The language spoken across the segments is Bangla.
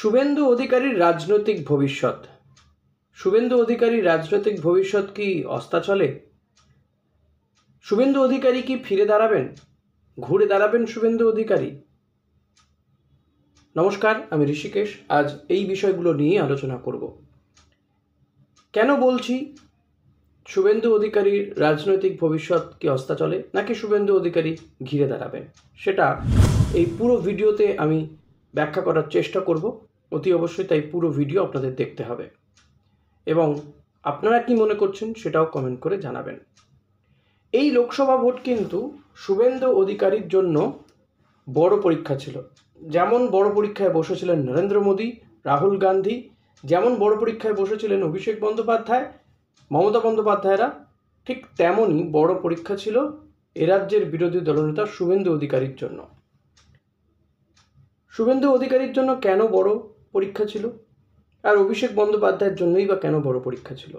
শুভেন্দু অধিকারীর রাজনৈতিক ভবিষ্যৎ। শুভেন্দু অধিকারীর রাজনৈতিক ভবিষ্যৎ কি অস্তাচলে? শুভেন্দু অধিকারী কি ফিরে দাঁড়াবেন, ঘুরে দাঁড়াবেন শুভেন্দু অধিকারী? নমস্কার, আমি ঋষিকেশ। আজ এই বিষয়গুলো নিয়ে আলোচনা করব। কেন বলছি শুভেন্দু অধিকারীর রাজনৈতিক ভবিষ্যৎ কি অস্তাচলে, নাকি শুভেন্দু অধিকারী ঘিরে দাঁড়াবেন, সেটা এই পুরো ভিডিওতে আমি ব্যাখ্যা করার চেষ্টা করব। অতি অবশ্যই তাই পুরো ভিডিও আপনাদের দেখতে হবে এবং আপনারা কি মনে করছেন সেটাও কমেন্ট করে জানাবেন। এই লোকসভা ভোট কিন্তু শুভেন্দু অধিকারীর জন্য বড় পরীক্ষা ছিল। যেমন বড় পরীক্ষায় বসেছিলেন নরেন্দ্র মোদী, রাহুল গান্ধী, যেমন বড় পরীক্ষায় বসেছিলেন অভিষেক বন্দ্যোপাধ্যায়, মমতা বন্দ্যোপাধ্যায়রা, ঠিক তেমনই বড় পরীক্ষা ছিল এ রাজ্যের বিরোধী দলনেতা শুভেন্দু অধিকারীর জন্য। শুভেন্দু অধিকারীর জন্য কেন বড় পরীক্ষা ছিল, আর অভিষেক বন্দ্যোপাধ্যায়ের জন্যই বা কেন বড় পরীক্ষা ছিল?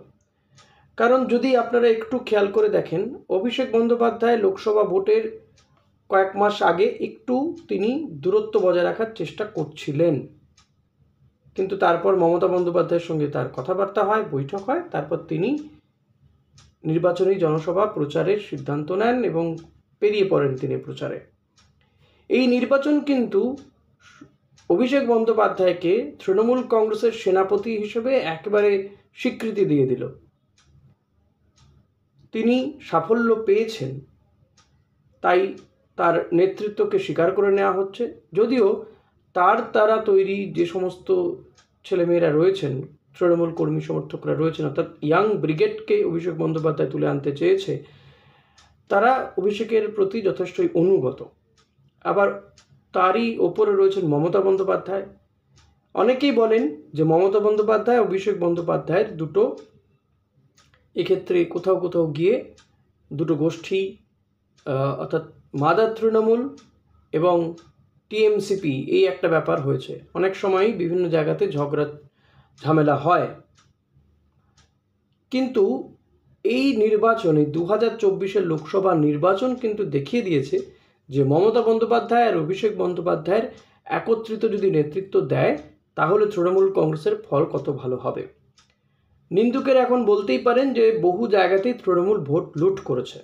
কারণ যদি আপনারা একটু খেয়াল করে দেখেন, অভিষেক বন্দ্যোপাধ্যায় লোকসভা ভোটের কয়েক মাস আগে একটু তিনি দূরত্ব বজায় রাখার চেষ্টা করছিলেন, কিন্তু তারপর মমতা বন্দ্যোপাধ্যায়ের সঙ্গে তার কথাবার্তা হয়, বৈঠক হয়, তারপর তিনি নির্বাচনী জনসভা প্রচারের সিদ্ধান্ত নেন এবং পেরিয়ে পড়েন তিনি প্রচারে। এই নির্বাচন কিন্তু অভিষেক বন্দ্যোপাধ্যায়কে তৃণমূল কংগ্রেসের সেনাপতি হিসেবে একেবারে স্বীকৃতি দিয়ে দিল। তিনি সাফল্য পেয়েছেন, তাই তার নেতৃত্বকে স্বীকার করে নেওয়া হচ্ছে। যদিও তার দ্বারা তৈরি যে সমস্ত ছেলেমেয়েরা রয়েছেন, তৃণমূল কর্মী সমর্থকরা রয়েছেন, অর্থাৎ ইয়াং ব্রিগেডকে অভিষেক বন্দ্যোপাধ্যায় তুলে আনতে চেয়েছে, তারা অভিষেকের প্রতি যথেষ্টই অনুগত। আবার তারই ওপরে রয়েছেন মমতা বন্দ্যোপাধ্যায়। অনেকেই বলেন যে মমতা বন্দ্যোপাধ্যায় অভিষেক বন্দ্যোপাধ্যায়ের দুটো, এক্ষেত্রে কোথাও কোথাও গিয়ে দুটো গোষ্ঠী, অর্থাৎ মাদার তৃণমূল এবং টিএমসিপি, এই একটা ব্যাপার হয়েছে। অনেক সময়ই বিভিন্ন জায়গাতে ঝগড়া ঝামেলা হয়, কিন্তু এই নির্বাচনে 2024-এর লোকসভা নির্বাচন কিন্তু দেখিয়ে দিয়েছে যে মমতা বন্দ্যোপাধ্যায় আর অভিষেক বন্দ্যোপাধ্যায়ের একত্রিত যদি নেতৃত্ব দেয়, তাহলে তৃণমূল কংগ্রেসের ফল কত ভালো হবে। নিন্দুকের এখন বলতেই পারেন যে বহু জায়গাতেই তৃণমূল ভোট লুট করেছে।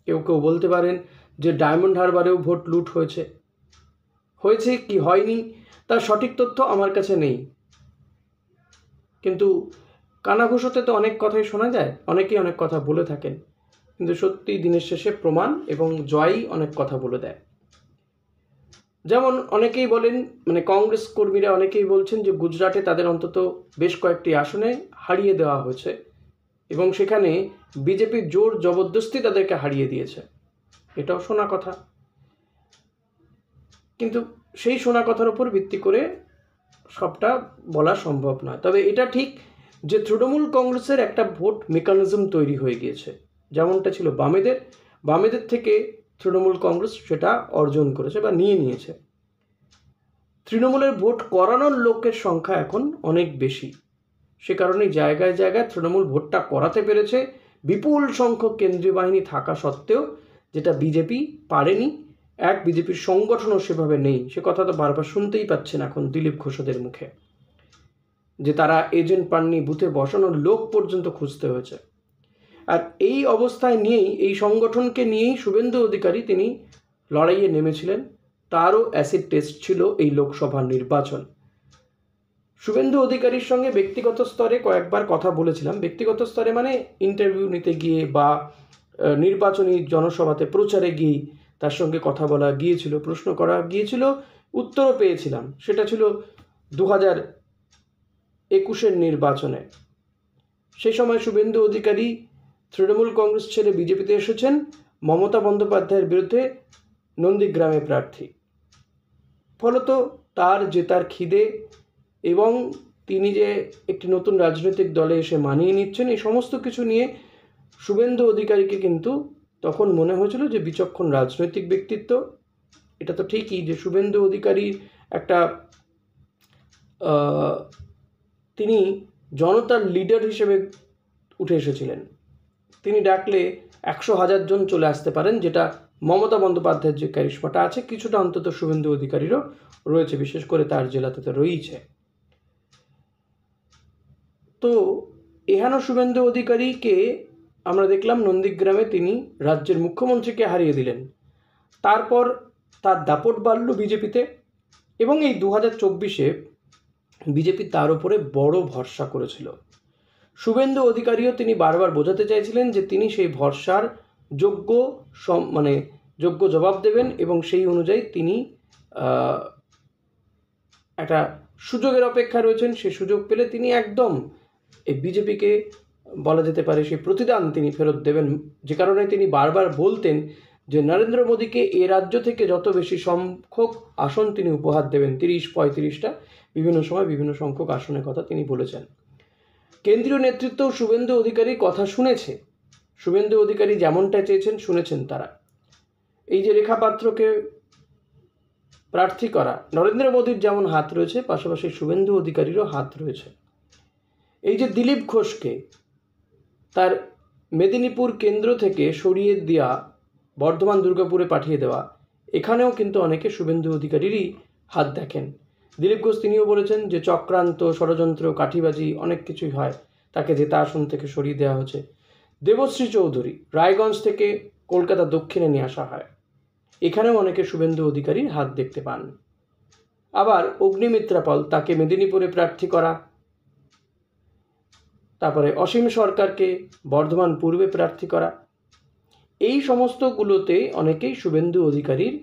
কেউ কেউ বলতে পারেন যে ডায়মন্ড হারবারেও ভোট লুট হয়েছে। হয়েছে কি হয়নি তার সঠিক তথ্য আমার কাছে নেই, কিন্তু কানাঘুষোতে তো অনেক কথাই শোনা যায়, অনেকেই অনেক কথা বলে থাকেন, কিন্তু সত্যি দিনের শেষে প্রমাণ এবং জয়ই অনেক কথা বলে দেয়। যেমন অনেকেই বলেন, কংগ্রেস কর্মীরা অনেকেই বলছেন যে গুজরাটে তাদের অন্তত বেশ কয়েকটি আসনে হারিয়ে দেওয়া হয়েছে এবং সেখানে বিজেপি জোর জবরদস্তি তাদেরকে হারিয়ে দিয়েছে। এটাও শোনা কথা, কিন্তু সেই শোনা কথার উপর ভিত্তি করে সবটা বলা সম্ভব নয়। তবে এটা ঠিক যে তৃণমূল কংগ্রেসের একটা ভোট মেকানিজম তৈরি হয়ে গিয়েছে, যেমনটা ছিল বামেদের থেকে তৃণমূল কংগ্রেস সেটা অর্জন করেছে বা নিয়ে নিয়েছে। তৃণমূলের ভোট করানোর লোকের সংখ্যা এখন অনেক বেশি, সে কারণে জায়গায় জায়গায় তৃণমূল ভোটটা করাতে পেরেছে, বিপুল সংখ্যক কেন্দ্রীয় বাহিনী থাকা সত্ত্বেও, যেটা বিজেপি পারেনি। বিজেপির সংগঠনও সেভাবে নেই, সে কথা তো বারবার শুনতেই পাচ্ছেন এখন দিলীপ ঘোষদের মুখে, যে তারা এজেন্ট পাননি, বুথে বসানোর লোক পর্যন্ত খুঁজতে হয়েছে। আর এই অবস্থায় নিয়েই, এই সংগঠনকে নিয়েই শুভেন্দু অধিকারী তিনি লড়াইয়ে নেমেছিলেন। তারও অ্যাসিড টেস্ট ছিল এই লোকসভা নির্বাচন। শুভেন্দু অধিকারীর সঙ্গে ব্যক্তিগত স্তরে কয়েকবার কথা বলেছিলাম। ব্যক্তিগত স্তরে মানে ইন্টারভিউ নিতে গিয়ে বা নির্বাচনী জনসভাতে প্রচারে গিয়ে তার সঙ্গে কথা বলা গিয়েছিল, প্রশ্ন করা গিয়েছিল, উত্তরও পেয়েছিলাম। সেটা ছিল 2021-এর নির্বাচনে। সেই সময় শুভেন্দু অধিকারী তৃণমূল কংগ্রেস ছেড়ে বিজেপিতে এসেছেন, মমতা বন্দ্যোপাধ্যায়ের বিরুদ্ধে নন্দীগ্রামে প্রার্থী। ফলত তার জেতার খিদে এবং তিনি যে একটি নতুন রাজনৈতিক দলে এসে মানিয়ে নিচ্ছেন, এই সমস্ত কিছু নিয়ে শুভেন্দু অধিকারীকে কিন্তু তখন মনে হয়েছিল যে বিচক্ষণ রাজনৈতিক ব্যক্তিত্ব। এটা তো ঠিকই যে শুভেন্দু অধিকারীর একটা তিনি জনতার লিডার হিসেবে উঠে এসেছিলেন। তিনি ডাকলে 100,000 জন চলে আসতে পারেন, যেটা মমতা বন্দ্যোপাধ্যায়ের যে ক্যারিশমাটা আছে কিছুটা অন্তত শুভেন্দু অধিকারীরও রয়েছে, বিশেষ করে তার জেলাতে তো রয়েছে। তো এহেন শুভেন্দু অধিকারীকে আমরা দেখলাম নন্দীগ্রামে তিনি রাজ্যের মুখ্যমন্ত্রীকে হারিয়ে দিলেন। তারপর তার দাপট বাড়ল বিজেপিতে, এবং এই 2024-এ বিজেপি তার উপরে বড় ভরসা করেছিল। শুভেন্দু অধিকারীও তিনি বারবার বোঝাতে চাইছিলেন যে তিনি সেই ভরসার যোগ্য জবাব দেবেন, এবং সেই অনুযায়ী তিনি একটা সুযোগের অপেক্ষা রয়েছেন। সেই সুযোগ পেলে তিনি একদম এই বিজেপিকে বলা যেতে পারে সেই প্রতিদান তিনি ফেরত দেবেন, যে কারণে তিনি বারবার বলতেন যে নরেন্দ্র মোদীকে এ রাজ্য থেকে যত বেশি সংখ্যক আসন তিনি উপহার দেবেন, 30-35টা বিভিন্ন সময় বিভিন্ন সংখ্যক আসনের কথা তিনি বলেছেন। কেন্দ্রীয় নেতৃত্ব শুভেন্দু অধিকারীর কথা শুনেছে। শুভেন্দু অধিকারী যেমনটা চেয়েছেন শুনেছেন তারা। এই যে রেখা পাত্রকে প্রার্থী করা, নরেন্দ্র মোদীর যেমন হাত রয়েছে, পাশাপাশি শুভেন্দু অধিকারীরও হাত রয়েছে। এই যে দিলীপ ঘোষকে তার মেদিনীপুর কেন্দ্র থেকে সরিয়ে দেওয়া, বর্ধমান দুর্গাপুরে পাঠিয়ে দেওয়া, এখানেও কিন্তু অনেকে শুভেন্দু অধিকারীরই হাত দেখেন। দিলীপ ঘোষ তিনিও বলেছেন যে চক্রান্ত, ষড়যন্ত্র, কাঠিবাজি অনেক কিছুই হয়, তাকে জেতা আসন থেকে সরিয়ে দেওয়া হয়েছে। দেবশ্রী চৌধুরী রায়গঞ্জ থেকে কলকাতা দক্ষিণে নিয়ে আসা হয়, এখানেও অনেকে শুভেন্দু অধিকারীর হাত দেখতে পান। আবার অগ্নিমিত্রা পল, তাকে মেদিনীপুরে প্রার্থী করা, তারপরে অসীম সরকারকে বর্ধমান পূর্বে প্রার্থী করা, এই সমস্তগুলোতে অনেকেই শুভেন্দু অধিকারীর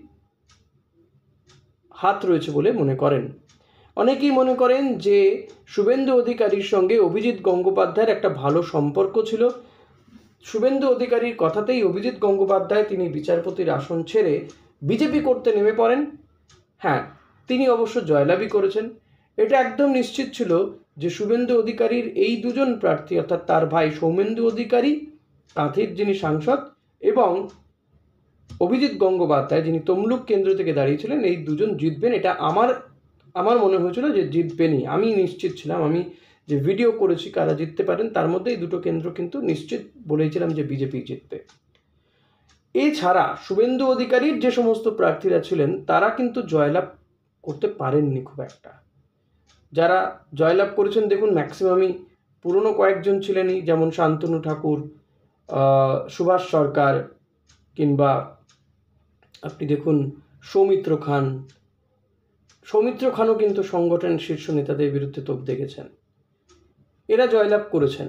হাত রয়েছে বলে মনে করেন। অনেকেই মনে করেন যে শুভেন্দু অধিকারীর সঙ্গে অভিজিৎ গঙ্গোপাধ্যায়ের একটা ভালো সম্পর্ক ছিল। শুভেন্দু অধিকারীর কথাতেই অভিজিৎ গঙ্গোপাধ্যায় তিনি বিচারপতির আসন ছেড়ে বিজেপি করতে নেমে পড়েন। হ্যাঁ, তিনি অবশ্য জয়লাভই করেছেন। এটা একদম নিশ্চিত ছিল যে শুভেন্দু অধিকারীর এই দুজন প্রার্থী, অর্থাৎ তার ভাই সৌমেন্দু অধিকারী কাঁথির যিনি সাংসদ, এবং অভিজিৎ গঙ্গোপাধ্যায় যিনি তমলুক কেন্দ্র থেকে দাঁড়িয়েছিলেন, এই দুজন জিতবেন। এটা আমার মনে হয়েছিল যে জিতবেনই, আমি নিশ্চিত ছিলাম। আমি যে ভিডিও করেছি কারা জিততে পারেন, তার মধ্যে এই দুটো কেন্দ্র কিন্তু নিশ্চিত বলেছিলাম যে বিজেপি জিতবে। এছাড়া শুভেন্দু অধিকারীর যে সমস্ত প্রার্থীরা ছিলেন তারা কিন্তু জয়লাভ করতে পারেননি খুব একটা। যারা জয়লাভ করেছেন দেখুন ম্যাক্সিমামই পুরনো কয়েকজন ছিলেনই, যেমন শান্তনু ঠাকুর, সুভাষ সরকার, কিংবা আপনি দেখুন সৌমিত্র খানও কিন্তু সংগঠনের শীর্ষ নেতাদের বিরুদ্ধে তোপ দেখেছেন, এরা জয়লাভ করেছেন।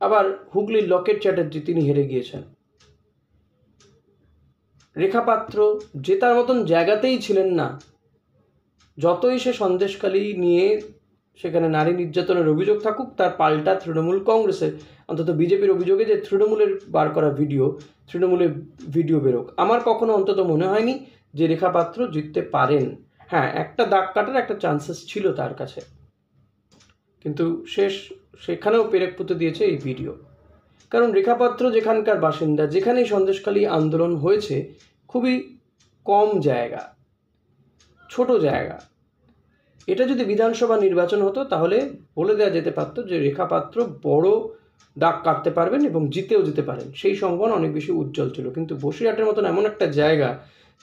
আবার হুগলির লকেট চ্যাটার্জি তিনি হেরে গিয়েছেন। রেখা পাত্র জেতার মতন জায়গাতেই ছিলেন না, যতই সে সন্দেশখালী নিয়ে সেখানে নারী নির্যাতনের অভিযোগ থাকুক, তার পাল্টা তৃণমূল কংগ্রেসের, অন্তত বিজেপির অভিযোগে যে তৃণমূলের বার করা তৃণমূলের ভিডিও বেরোক, আমার কখনো অন্তত মনে হয়নি যে রেখা পাত্র জিততে পারেন। হ্যাঁ, একটা দাগ কাটার একটা চান্সেস ছিল তার কাছে, কিন্তু সেখানেও পেরেক পুঁতে দিয়েছে এই ভিডিও। কারণ রেখা পাত্র যেখানকার বাসিন্দা, যেখানেই সন্দেশখালী আন্দোলন হয়েছে, খুবই কম জায়গা, ছোট জায়গা। এটা যদি বিধানসভা নির্বাচন হতো তাহলে বলে দেওয়া যেতে পারত যে রেখা পাত্র বড় দাগ কাটতে পারবেন এবং জিতেও যেতে পারেন, সেই সম্ভাবনা অনেক বেশি উজ্জ্বল ছিল। কিন্তু বসিরহাটের মতন এমন একটা জায়গা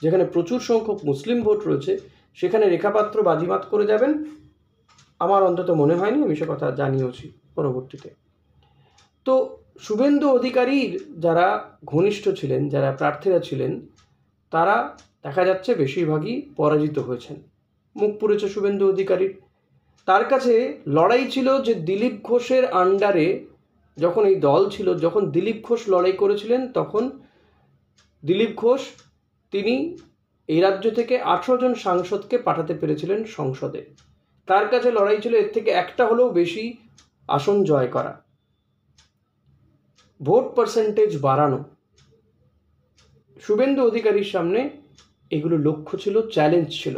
যেখানে প্রচুর সংখ্যক মুসলিম ভোট রয়েছে, সেখানে রেখা পাত্র বাজিমাত করে যাবেন আমার অন্তত মনে হয়নি। আমি সে কথা জানিয়েছি পরবর্তীতে। তো শুভেন্দু অধিকারীর যারা ঘনিষ্ঠ ছিলেন, যারা প্রার্থীরা ছিলেন, তারা দেখা যাচ্ছে বেশিরভাগই পরাজিত হয়েছেন। মুখ পুড়েছে শুভেন্দু অধিকারীর। তার কাছে লড়াই ছিল যে দিলীপ ঘোষের আন্ডারে যখন এই দল ছিল, যখন দিলীপ ঘোষ লড়াই করেছিলেন, তখন দিলীপ ঘোষ তিনি এই রাজ্য থেকে 18 জন সাংসদকে পাঠাতে পেরেছিলেন সংসদে। তার কাছে লড়াই ছিল এর থেকে একটা হলেও বেশি আসন জয় করা, ভোট পার্সেন্টেজ বাড়ানো। শুভেন্দু অধিকারীর সামনে এগুলো লক্ষ্য ছিল, চ্যালেঞ্জ ছিল।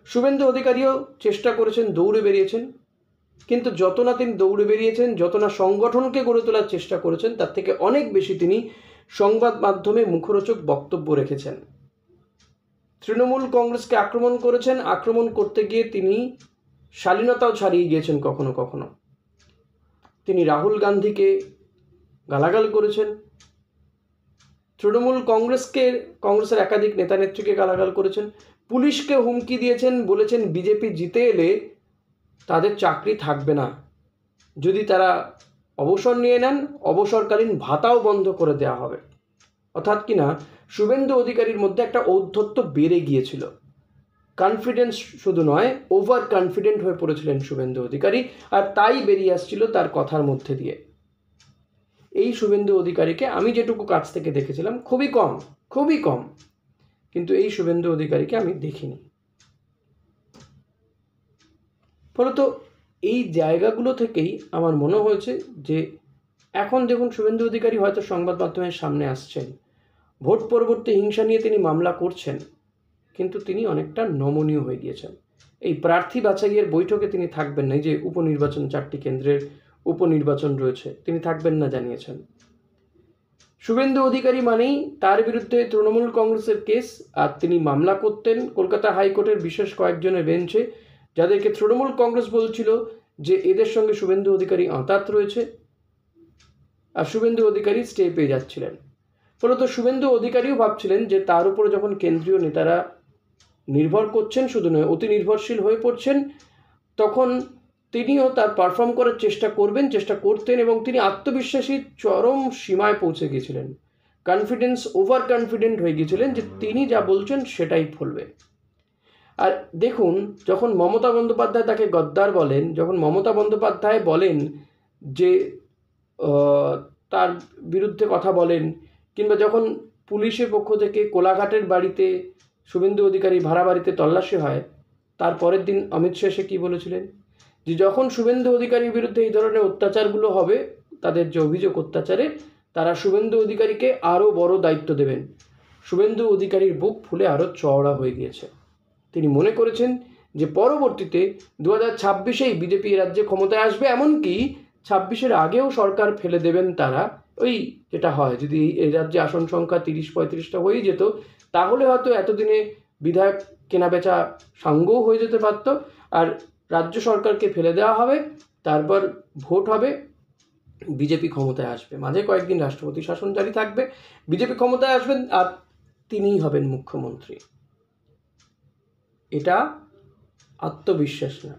শুভেন্দু অধিকারীও চেষ্টা করেছেন, দৌড়ে বেরিয়েছেন, কিন্তু যত না তিনি দৌড়ে বেরিয়েছেন, যত না সংগঠনকে গড়ে তোলার চেষ্টা করেছেন, তার থেকে অনেক বেশি তিনি সংবাদ মাধ্যমে মুখরোচক বক্তব্য রেখেছেন। তৃণমূল কংগ্রেসকে আক্রমণ করেছেন, আক্রমণ করতে গিয়ে তিনি শালীনতাও ছাড়িয়ে গিয়েছেন কখনো কখনো। তিনি রাহুল গান্ধীকে গালাগাল করেছেন, তৃণমূল কংগ্রেসের একাধিক নেতা নেত্রীকে গালাগাল করেছেন, পুলিশকে হুমকি দিয়েছেন, বলেছেন বিজেপি জিতে এলে তাদের চাকরি থাকবে না। যদি তারা অবসর নিয়ে নেন, অবসরকালীন ভাতাও বন্ধ করে দেওয়া হবে। অর্থাৎ কিনা শুভেন্দু অধিকারীর মধ্যে একটা ঔদ্ধত্য বেড়ে গিয়েছিল। কনফিডেন্স শুধু নয়, ওভার কনফিডেন্ট হয়ে পড়েছিলেন শুভেন্দু অধিকারী, আর তাই বেরিয়ে আসছিল তার কথার মধ্যে দিয়ে। এই শুভেন্দু অধিকারীকে আমি যেটুকু কাছ থেকে দেখেছিলাম, খুবই কম, কিন্তু এই শুভেন্দু অধিকারীকে আমি দেখিনি। ফলত এই জায়গাগুলো থেকেই আমার মনে হয়েছে যে এখন দেখুন শুভেন্দু অধিকারী হয়তো সংবাদ মাধ্যমের সামনে আসছেন, ভোট পরবর্তী হিংসা নিয়ে তিনি মামলা করছেন, কিন্তু তিনি অনেকটা নমনীয় হয়ে গিয়েছেন। এই প্রার্থী বাছাইয়ের বৈঠকে তিনি থাকবেন না। এই যে উপনির্বাচন, 4টি কেন্দ্রের উপনির্বাচন রয়েছে, তিনি থাকবেন না জানিয়েছেন। শুভেন্দু অধিকারী মানেই তার বিরুদ্ধে তৃণমূল কংগ্রেসের কেস, আর তিনি মামলা করতেন কলকাতা হাইকোর্টের বিশেষ কয়েকজনের বেঞ্চে, যাদেরকে তৃণমূল কংগ্রেস বলছিল যে এদের সঙ্গে শুভেন্দু অধিকারী আঁতাত রয়েছে, আর শুভেন্দু অধিকারী স্টে পেয়ে যাচ্ছিলেন। ফলত শুভেন্দু অধিকারীও ভাবছিলেন যে তার উপরে যখন কেন্দ্রীয় নেতারা নির্ভর করছেন, শুধু নয় অতি নির্ভরশীল হয়ে পড়ছেন, তখন তিনিও তার পারফর্ম করার চেষ্টা করতেন, এবং তিনি আত্মবিশ্বাসী চরম সীমায় পৌঁছে গিয়েছিলেন। ওভার কনফিডেন্ট হয়ে গিয়েছিলেন যে তিনি যা বলছেন সেটাই ফলবে। আর দেখুন, যখন মমতা বন্দ্যোপাধ্যায় তাকে গদ্দার বলেন, যখন মমতা বন্দ্যোপাধ্যায় বলেন যে তার বিরুদ্ধে কথা বলেন, কিংবা যখন পুলিশের পক্ষ থেকে কোলাঘাটের বাড়িতে শুভেন্দু অধিকারী ভাড়া বাড়িতে তল্লাশি হয়, তার পরের দিন অমিত শাহ এসে কী বলেছিলেন, যে যখন শুভেন্দু অধিকারীর বিরুদ্ধে এই ধরনের অত্যাচারগুলো হবে, তাদের যে অভিযোগ অত্যাচারের, তারা শুভেন্দু অধিকারীকে আরও বড় দায়িত্ব দেবেন। শুভেন্দু অধিকারীর বুক ফুলে আরও চওড়া হয়ে গিয়েছে। তিনি মনে করেছেন যে পরবর্তীতে 2026-এই বিজেপি রাজ্যে ক্ষমতায় আসবে, এমনকি 26-এর আগেও সরকার ফেলে দেবেন তারা। ওই যেটা হয়, যদি এই রাজ্যে আসন সংখ্যা 30-35টা হয়ে যেত, তাহলে হয়তো এতদিনে বিধায়ক কেনাবেচা সাঙ্গও হয়ে যেতে পারত, আর রাজ্য সরকারকে ফেলে দেওয়া হবে, তারপর ভোট হবে, বিজেপি ক্ষমতায় আসবে, মাঝে কয়েকদিন রাষ্ট্রপতি শাসন জারি থাকবে, বিজেপি ক্ষমতায় আসবেন আর তিনিই হবেন মুখ্যমন্ত্রী। এটা আত্মবিশ্বাস না,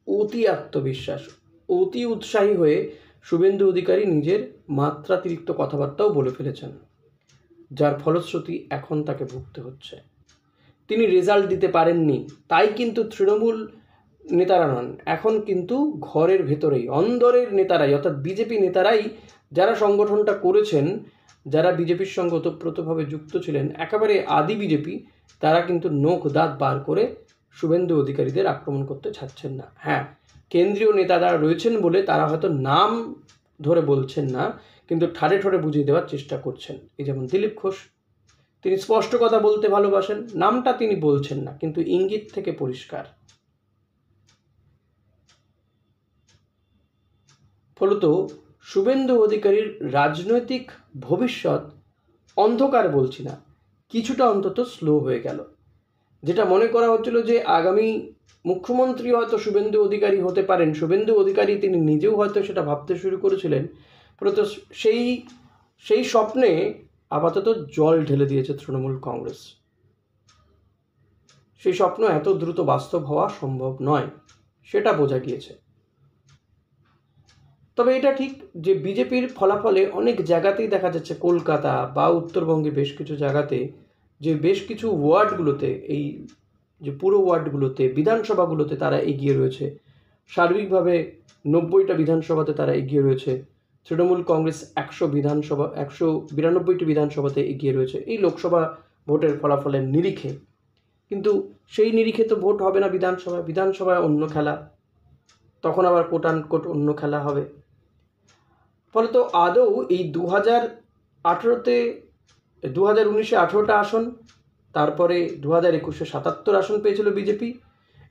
অতি আত্মবিশ্বাস, অতি উৎসাহী হয়ে শুভেন্দু অধিকারী নিজের মাত্রাতিরিক্ত কথাবার্তাও বলে ফেলেছেন, যার ফলশ্রুতি এখন তাকে ভুগতে হচ্ছে। তিনি রেজাল্ট দিতে পারেননি, তাই কিন্তু তৃণমূল নেতারা নন, এখন কিন্তু ঘরের ভেতরেই অন্দরের নেতারাই, অর্থাৎ বিজেপি নেতারাই, যারা সংগঠনটা করেছেন, যারা বিজেপির সঙ্গে ওতপ্রোতভাবে যুক্ত ছিলেন, একেবারে আদি বিজেপি, তারা কিন্তু নখ দাঁত বার করে শুভেন্দু অধিকারীদের আক্রমণ করতে ছাড়ছেন না। হ্যাঁ, কেন্দ্রীয় নেতারা রয়েছেন বলে তারা হয়তো নাম ধরে বলছেন না, কিন্তু ঠাড়ে ঠোড়ে বুঝিয়ে দেওয়ার চেষ্টা করছেন। এই যেমন দিলীপ ঘোষ, তিনি স্পষ্ট কথা বলতে ভালোবাসেন, নামটা তিনি বলছেন না, কিন্তু ইঙ্গিত থেকে পরিষ্কার। ফলত শুভেন্দু অধিকারীর রাজনৈতিক ভবিষ্যৎ, অন্ধকার বলছি না, কিছুটা অন্তত স্লো হয়ে গেল। যেটা মনে করা হচ্ছিল যে আগামী মুখ্যমন্ত্রী হয়তো শুভেন্দু অধিকারী হতে পারেন, শুভেন্দু অধিকারী তিনি নিজেও হয়তো সেটা ভাবতে শুরু করেছিলেন, ফলত সেই স্বপ্নে আপাতত জল ঢেলে দিয়েছে তৃণমূল কংগ্রেস। সেই স্বপ্ন এত দ্রুত বাস্তব হওয়া সম্ভব নয়, সেটা বোঝা গিয়েছে। তবে এটা ঠিক যে বিজেপির ফলাফলে অনেক জায়গাতেই দেখা যাচ্ছে, কলকাতা বা উত্তরবঙ্গে বেশ কিছু জায়গাতে, যে বেশ কিছু ওয়ার্ডগুলোতে, এই যে পুরো ওয়ার্ডগুলোতে, বিধানসভাগুলোতে তারা এগিয়ে রয়েছে। সার্বিকভাবে 90টা বিধানসভাতে তারা এগিয়ে রয়েছে। তৃণমূল কংগ্রেস 192টি বিধানসভাতে এগিয়ে রয়েছে এই লোকসভা ভোটের ফলাফলের নিরিখে। কিন্তু সেই নিরিখে তো ভোট হবে না বিধানসভায় অন্য খেলা, তখন আবার কোট আনকোট অন্য খেলা হবে। ফলে তো আদৌ এই 2018-তে 2019-এ 18টা আসন, তারপরে 2021-এ 77 আসন পেয়েছিল বিজেপি।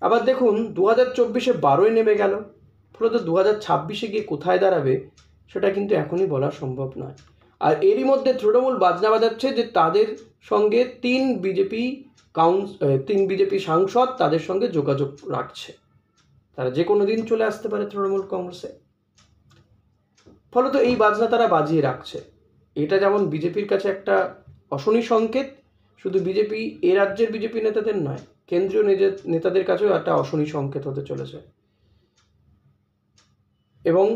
আবার দেখুন 2024-এ 12-এ নেমে গেল। ফলে তো 2026-এ গিয়ে কোথায় দাঁড়াবে সেটা কিন্তু এখনই বলা সম্ভব নয়। আর এরই মধ্যে তৃণমূল বাজনা বাজাচ্ছে যে তাদের সঙ্গে 3 বিজেপি সাংসদ তাদের সঙ্গে যোগাযোগ রাখছে, তারা যে কোনো দিন চলে আসতে পারে তৃণমূল কংগ্রেসে। ফলত এই বাজনা তারা বাজিয়ে রাখছে। এটা যেমন বিজেপির কাছে একটা অশনি সংকেত, শুধু বিজেপি, এ রাজ্যের বিজেপি নেতাদের নয়, কেন্দ্রীয় নেতাদের কাছেও একটা অশনি সংকেত হতে চলেছে। এবং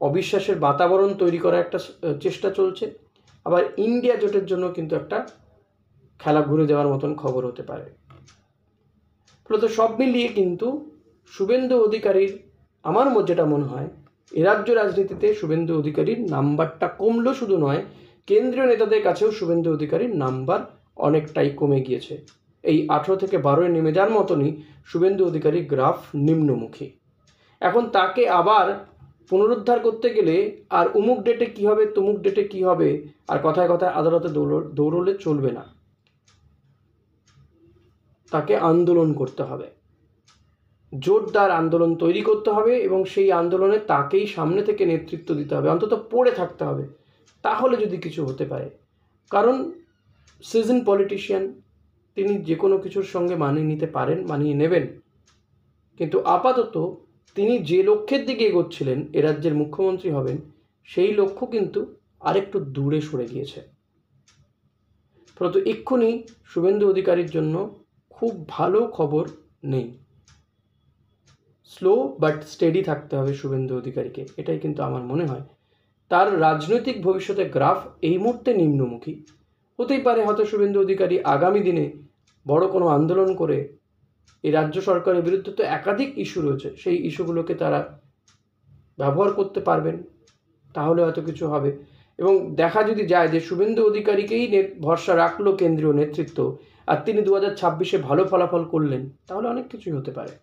অবিশ্বাসের বাতাবরণ তৈরি করার একটা চেষ্টা চলছে। আবার ইন্ডিয়া জোটের জন্য কিন্তু একটা খেলা ঘুরে যাওয়ার মতন খবর হতে পারে। ফলত সব মিলিয়ে কিন্তু শুভেন্দু অধিকারীর, আমার যেটা মনে হয়, এ রাজ্য রাজনীতিতে শুভেন্দু অধিকারীর নাম্বারটা কমলো শুধু নয়, কেন্দ্রীয় নেতাদের কাছেও শুভেন্দু অধিকারীর নাম্বার অনেকটাই কমে গিয়েছে। এই 18 থেকে 12-এ নেমে যাওয়ার মতনই শুভেন্দু অধিকারী গ্রাফ নিম্নমুখী। এখন তাকে আবার পুনরুদ্ধার করতে গেলে আর উমুক ডেটে কী হবে, তুমুক ডেটে কী হবে, আর কথায় কথায় আদালতে দৌড়লে চলবে না। তাকে আন্দোলন করতে হবে, জোরদার আন্দোলন তৈরি করতে হবে এবং সেই আন্দোলনে তাকেই সামনে থেকে নেতৃত্ব দিতে হবে, অন্তত পড়ে থাকতে হবে, তাহলে যদি কিছু হতে পারে। কারণ সিজন পলিটিশিয়ান, তিনি যে কোনো কিছুর সঙ্গে মানিয়ে নিতে পারেন, মানিয়ে নেবেন। কিন্তু আপাতত তিনি যে লক্ষ্যের দিকে এগোচ্ছিলেন, এ রাজ্যের মুখ্যমন্ত্রী হবেন, সেই লক্ষ্য কিন্তু আরেকটু দূরে সরে গিয়েছে। ফলত এক্ষুনি শুভেন্দু অধিকারীর জন্য খুব ভালো খবর নেই। স্লো বাট স্টেডি থাকতে হবে শুভেন্দু অধিকারীকে, এটাই কিন্তু আমার মনে হয়। তার রাজনৈতিক ভবিষ্যতের গ্রাফ এই মুহূর্তে নিম্নমুখী। হতেই পারে হয়তো শুভেন্দু অধিকারী আগামী দিনে বড় কোনো আন্দোলন করে, এই রাজ্য সরকারের বিরুদ্ধে তো একাধিক ইস্যু রয়েছে, সেই ইস্যুগুলোকে তারা ব্যবহার করতে পারবেন, তাহলে হয়তো কিছু হবে। এবং দেখা যদি যায় যে শুভেন্দু অধিকারীকেই ভরসা রাখলো কেন্দ্রীয় নেতৃত্ব, আর তিনি 2026-এ ভালো ফলাফল করলেন, তাহলে অনেক কিছুই হতে পারে।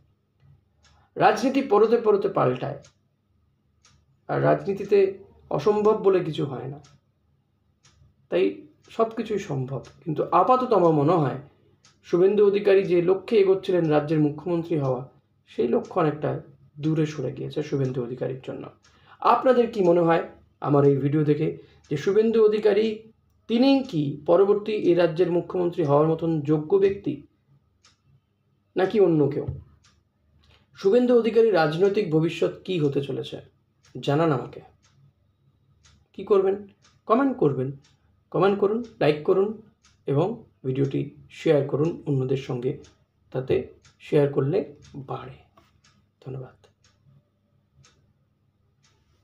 রাজনীতি পরতে পরতে পাল্টায়, আর রাজনীতিতে অসম্ভব বলে কিছু হয় না, তাই সব কিছুই সম্ভব। কিন্তু আপাতত আমার মনে হয় শুভেন্দু অধিকারী যে লক্ষ্যে এগোচ্ছিলেন রাজ্যের মুখ্যমন্ত্রী হওয়া, সেই লক্ষ্য অনেকটা দূরে সরে গিয়েছে শুভেন্দু অধিকারীর জন্য। আপনাদের কি মনে হয় আমার এই ভিডিও দেখে, যে শুভেন্দু অধিকারী তিনি কি পরবর্তী এই রাজ্যের মুখ্যমন্ত্রী হওয়ার মতন যোগ্য ব্যক্তি, নাকি অন্য কেউ? শুভেন্দু অধিকারীর রাজনৈতিক ভবিষ্যৎ কি হতে চলেছে জানান আমাকে। কি করবেন? কমেন্ট করবেন। কমেন্ট করুন, লাইক করুন এবং ভিডিওটি শেয়ার করুন অন্যদের সঙ্গে, তাতে শেয়ার করলে বাড়ে। ধন্যবাদ।